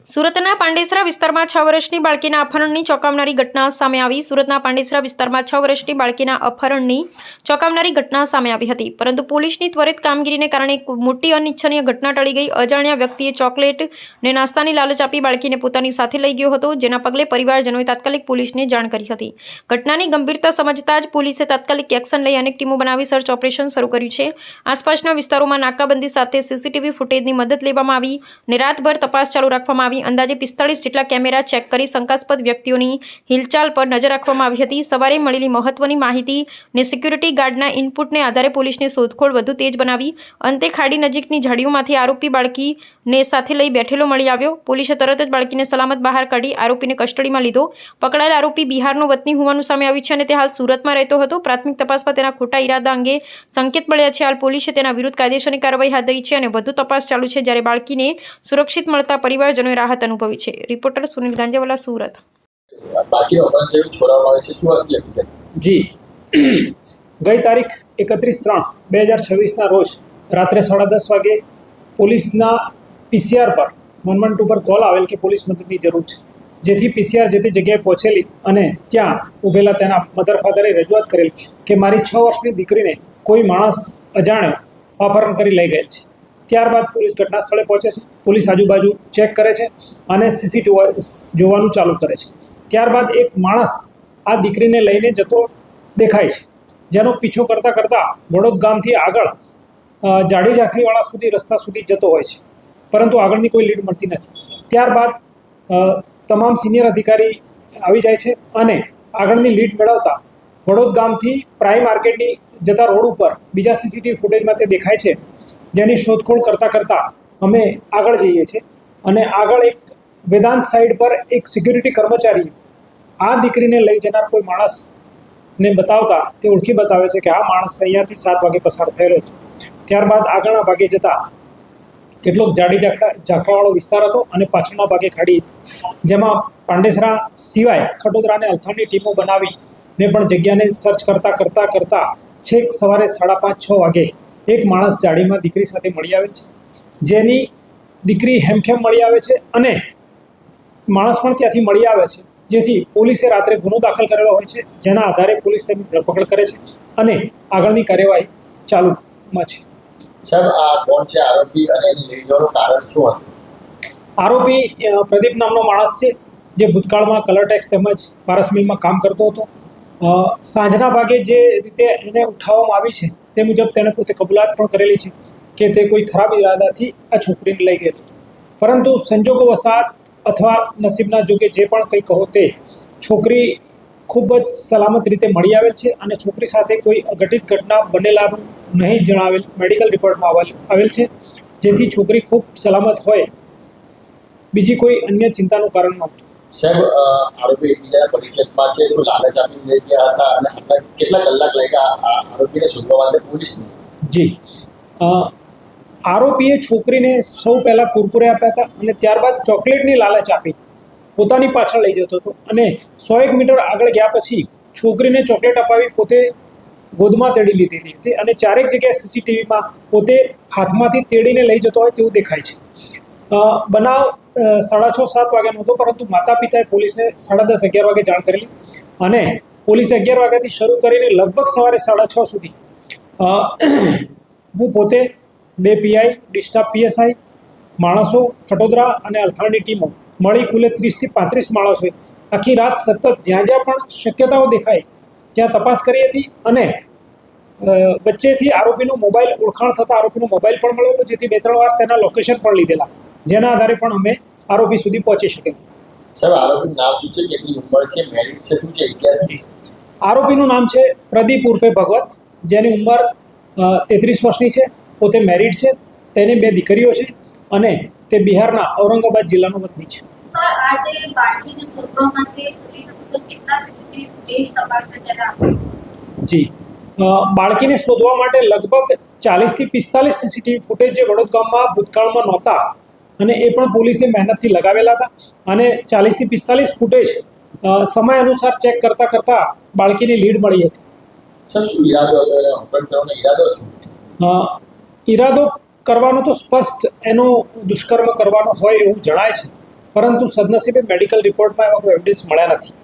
સુરતના પાંડેસરા વિસ્તારમાં 6 વર્ષની બાળકીના અપહરણની ચોંકાવનારી ઘટના સામે આવી. સુરતના પાંડેસરા વિસ્તારમાં 6 વર્ષની બાળકીના અપહરણની ચોંકાવનારી ઘટના સામે આવી હતી, પરંતુ પોલીસની ત્વરિત કામગીરીને કારણે એક મોટી અનિચ્છનીય ઘટના ટળી ગઈ. અજાણ્યા વ્યક્તિએ ચોકલેટ ને નાસ્તાની લાલચ આપી બાળકીને પોતાની સાથે લઈ ગયો હતો, જેના પગલે પરિવારજનોએ તાત્કાલિક પોલીસને જાણ કરી હતી. ઘટનાની ગંભીરતા સમજતા જ પોલીસે તાત્કાલિક એક્શન લઈ અનેક ટીમો બનાવી સર્ચ ઓપરેશન શરૂ કર્યું છે. આસપાસના વિસ્તારોમાં નાકાબંધી સાથે સીસીટીવી ફૂટેજની મદદ લેવામાં આવી અને રાતભર તપાસ ચાલુ રાખવામાં આવી. અંદાજે 45 જેટલા કેમેરા ચેક કરી શંકાસ્પદ વ્યક્તિઓની હિલચાલ પર નજર રાખવામાં આવી હતી. સવારે મળેલી મહત્વની માહિતી ને સિક્યુરિટી ગાર્ડના ઇનપુટને આધારે પોલીસને શોધખોળ વધુ તેજ બનાવી. અંતે ખાડી નજીકની ઝાડીઓમાંથી આરોપી બાળકીને સાથે લઈ બેઠેલો મળી આવ્યો. પોલીસે તરત જ બાળકીને સલામત બહાર કાઢી આરોપીને કસ્ટડીમાં લીધો. પકડાયેલ આરોપી બિહારનો વતની હોવાનું સામે આવ્યું છે અને તે હાલ સુરતમાં રહેતો હતો. પ્રાથમિક તપાસમાં તેના ખોટા ઈરાદા અંગે સંકેત મળ્યા છે. હાલ પોલીસે તેના વિરુદ્ધ કાયદેસરની કાર્યવાહી હાથ ધરી છે અને વધુ તપાસ ચાલુ છે. જ્યારે બાળકીને સુરક્ષિત મળતા પરિવારજનોએ રાહત અનુભવી છે. રિપોર્ટર સુનિલ ગાંજાવાલા, સુરત. જી, ગઈ તારીખ 31/3/2026ના રોજ રાત્રે 10:30 વાગે પોલીસના પીસીઆર પર 112 પર કોલ આવેલ કે પોલીસ મદદની જરૂર છે, જેથી પીસીઆર જે તે જગ્યાએ પહોંચેલી અને ત્યાં ઊભેલા તેના મધર ફાધરે રજૂઆત કરેલ કે મારી 6 વર્ષની દીકરીને કોઈ માણસ અજાણ્યો અપહરણ કરી લઈ ગયેલ છે. ત્યારબાદ પોલીસ ઘટના સ્થળે પહોંચે છે. પોલીસ આજુબાજુ ચેક કરે છે અને સીસીટીવી જોવાનું ચાલુ કરે છે. ત્યારબાદ એક માણસ આ દીકરીને લઈને જતો દેખાય છે, જેનો પીછો કરતાં કરતાં વડોદ ગામથી આગળ જાડી ઝાંખરીવાળા સુધી રસ્તા સુધી જતો હોય છે, પરંતુ આગળની કોઈ લીડ મળતી નથી. ત્યારબાદ તમામ સિનિયર અધિકારી આવી જાય છે અને આગળની લીડ મેળવતા વડોદ ગામથી પ્રાઇમ માર્કેટની જતા રોડ ઉપર બીજા સીસીટીવી ફૂટેજમાં તે દેખાય છે, જેની શોધખોળ કરતાં અમે આગળ જઈએ છીએ અને આગળ એક વેદાંત સાઈડ પર એક સિક્યુરિટી કર્મચારી આ દીકરીને લઈ જનાર કોઈ માણસને બતાવતા તે ઓળખી બતાવે છે કે આ માણસ અહીંયાથી 7 વાગે પસાર થયેલો હતો. ત્યારબાદ આગળના ભાગે જતાં કેટલોક જાડી ઝાંખરાવાળો વિસ્તાર હતો અને પાછળના ભાગે ખાડી હતી, જેમાં પાંડેસરા સિવાય ખટોદરા અને અલથાણની ટીમો બનાવીને પણ જગ્યાને સર્ચ કરતાં છેક સવારે 5:30-6 વાગે એક માણસ જાડીમાં દીકરી સાથે મળી આવે છે, જેની દીકરી હેમખેમ મળી આવે છે અને માણસ પણ ત્યાંથી મળી આવે છે, જેથી પોલીસે રાત્રે ગુનો દાખલ કરેલો હોય છે, જેના આધારે પોલીસ તેની ધરપકડ કરે છે અને આગળની કાર્યવાહી ચાલુમાં છે. સાહેબ, આ કોણ છે આરોપી અને એની લઈ જવાનું કારણ શું હતું? આરોપી પ્રદીપ નામનો માણસ છે, જે ભૂતકાળમાં કલર ટેક્સ તેમજ પારસ મિલમાં કામ કરતો હતો. સાંજના ભાગે જે રીતે એને ઉઠાવવામાં આવી છે તે મુજબ તેને પોતે કબૂલાત પણ કરેલી છે કે તે કોઈ ખરાબ ઈરાદાથી આ છોકરીને લઈ ગયો હતો, પરંતુ સંજોગો વસાત અથવા નસીબના જોગે જે પણ કંઈ કહો તે છોકરી ખૂબ જ સલામત રીતે મળી આવેલ છે અને છોકરી સાથે કોઈ અઘટિત ઘટના બનેલાનું નહીં જણાવેલ મેડિકલ રિપોર્ટમાં આવેલ છે, જેથી છોકરી ખૂબ સલામત હોય, બીજી કોઈ અન્ય ચિંતાનું કારણ નહોતું. સાહેબ, આરોપી એકબીજાના પરિચયમાં છે, શું લાલચ આપી લઈ ગયા હતા અને કેટલા કલાક લાગ્યા આરોપીને શોધવા માટે પોલીસને? જી, આરોપીએ છોકરીને સૌ પહેલાં કુરકુરે આપ્યા હતા અને ત્યારબાદ ચોકલેટની લાલચ આપી પોતાની પાછળ લઈ જતો હતો અને 100-1 મીટર આગળ ગયા પછી છોકરીને ચોકલેટ અપાવી પોતે ગોદમાં તેડી લીધેલી હતી અને 4 જગ્યાએ સીસીટીવીમાં પોતે હાથમાંથી તેડીને લઈ જતો હોય તેવું દેખાય છે. બનાવ 6:30-7 વાગ્યાનો હતો, પરંતુ માતા પિતાએ પોલીસને 10:30-11 વાગે જાણ કરેલી અને પોલીસે 11 વાગ્યાથી શરૂ કરીને લગભગ સવારે 6:30 સુધી હું પોતે 2 પીઆઈ, ડિસ્ટાફ પીએસઆઈ, માણસો ખટોદરા અને અલથાણની ટીમો મળી કુલે 30થી 35 માણસોએ આખી રાત સતત જ્યાં પણ શક્યતાઓ દેખાય ત્યાં તપાસ કરી હતી અને વચ્ચેથી આરોપીનો મોબાઈલ ઓળખાણ થતાં આરોપીનો મોબાઈલ પણ મળેલો, જેથી 2-3 વાર તેના લોકેશન પણ લીધેલા, જેના આધારે પણ અમે આરોપી સુધી પહોંચી શકે. સાહેબ, આરોપીનું નામ શું છે, કેટલી ઉંમર છે, મેરિડ છે, શું છે ઇતિહાસ? આરોપીનું નામ છે પ્રદીપ ઉર્ફે ભગવત, જેની ઉંમર 33 વર્ષની છે, પોતે મેરિડ છે, તેને 2 દીકરીઓ છે અને તે બિહારના ઔરંગાબાદ જિલ્લાનો વતની છે. સર, આજે બાળકીને શોધવા માટે પોલીસે કેટલા સીસીટીવી ફૂટેજ તપાસી રહ્યા? જી, બાળકીને શોધવા માટે લગભગ 40થી 45 સીસીટીવી ફૂટેજ જે વડોદ ગામમાં ભૂતકાળમાં નહોતા અને એ પણ પોલીસે મહેનતથી લગાવેલા હતા અને 40થી 45 ફૂટેજ સમય અનુસાર ચેક કરતાં બાળકીની લીડ મળી હતી. સર, શું ઈરાદો હતો? અપહરણ કરવાનો ઈરાદો શું? ઈરાદો કરવાનો તો સ્પષ્ટ એનો દુષ્કર્મ કરવાનો હોય એવું જણાય છે, પરંતુ સદનસીબે મેડિકલ રિપોર્ટમાં એવા કોઈ એવિડન્સ મળ્યા નથી.